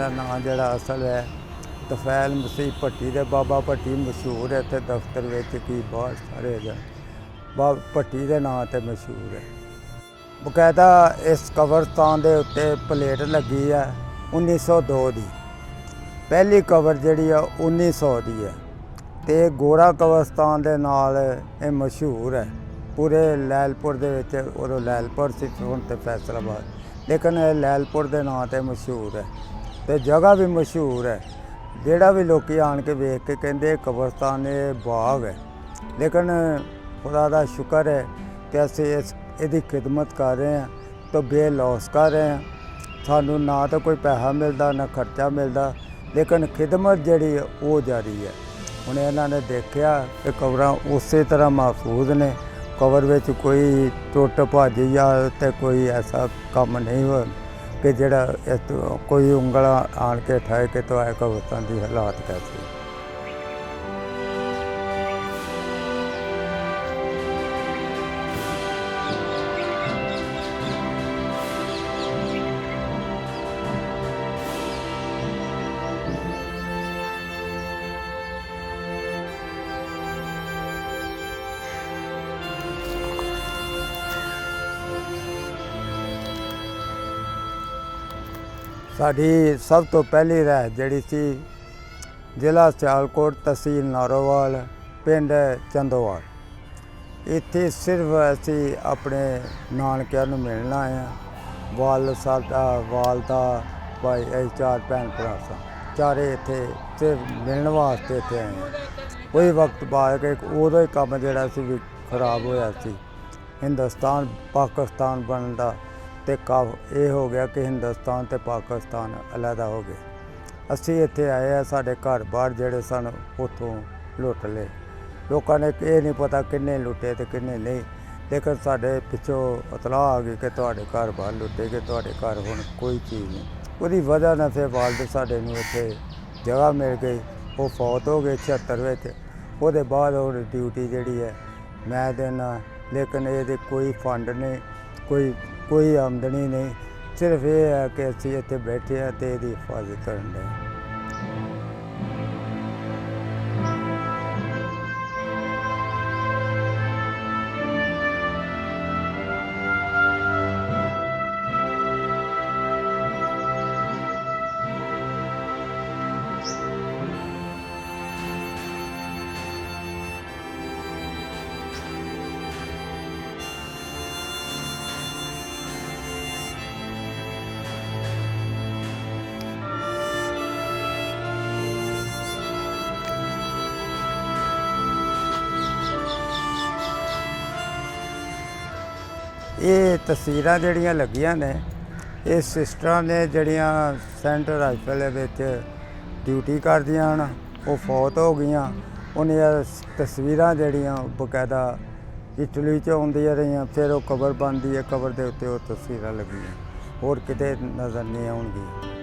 मेरा नाम जड़ा असल है तफैल मसीह भट्टी दे बाबा भट्टी मशहूर है इत्थे दफ्तर विच की बाहर सारे बाबा भट्टी दे नाम ते मशहूर है। बकायदा इस कब्रस्तान दे उत्ते प्लेट लगी है 1902 दी। पहली कबर जिहड़ी है 1900 दी है ते गोरा कब्रस्तान दे नाल ये मशहूर है पूरे लैलपुर दे विच। उदों लैलपुर सी हुण ते फैसलाबाद, लेकिन लैलपुर के नाम से मशहूर है तो जगह भी मशहूर है। जोड़ा भी लोग आन के वेख के कहते कब्रस्तान ये बाग है, लेकिन खुदा का शुक्र है कि असी इसकी खिदमत कर रहे हैं तो बेलौस कर रहे हैं। सानू ना तो कोई पैसा मिलता ना खर्चा मिलता, लेकिन खिदमत जी वो जारी है। हुण इन्होंने देखा कि कब्रां उस तरह महफूज ने, कबर में कोई टुट भज या तो कोई ऐसा काम नहीं हो कि जड़ा कोई उंगल आन के उठाए कि तो कब्रस्तान की हालात कैसी। साड़ी सब तो पहली रह जड़ी सी जिला सियालकोट तहसील नारोवाल पिंड चंदोवाल। इत्थे सिर्फ असी अपने नानकिਆਂ ਨੂੰ मिलना है। वाल साडा वालदा भाई अं 4 भैन भरा सा, चारे इत्थे सिर्फ मिलने वास्ते इत्थे आए हैं। कोई वक्त बाद के उदों ही काम जिहड़ा सी भी खराब होया सी। हिंदुस्तान पाकिस्तान बनन दा ते कब ये हो गया कि हिंदुस्तान ते पाकिस्तान अलहदा हो गए। असी इत्थे आए हैं, साडे घर बाहर जिहड़े सन उत्थों लुट ले। लोगों ने ये नहीं पता किन्ने लुटे तो किन्ने नहीं, लेकिन साडे पिछों इतलाह आ गई कि तुहाडे घर बाहर लुटे कि तुहाडे घर हुण कोई चीज़ नहीं। उसदी वजह नाल फिर वालिद साडे नूं इत्थे जगह मिल गई। वो फौत हो गए 76 विच। उहदे बाद हुण ड्यूटी जिहड़ी है मैं देना, लेकिन ये कोई फंड नहीं, कोई आमदनी नहीं। सिर्फ ये है कि असीं इत्थे बैठे हैं तो इसकी हिफाजत करन दे। ये तस्वीरां जड़ियाँ लगियां ने ये सिस्टर ने जड़ियाँ सेंटर राइफल विच ड्यूटी करदियां हन, वो फौत हो गई। उन्हें तस्वीरां जड़ियाँ बकायदा इटली च आउंदियां रहियां, फिर वो कबर बनती है, कबर के उत्ते वो तस्वीरां लगियां, होर किते नज़र नहीं आउणगी।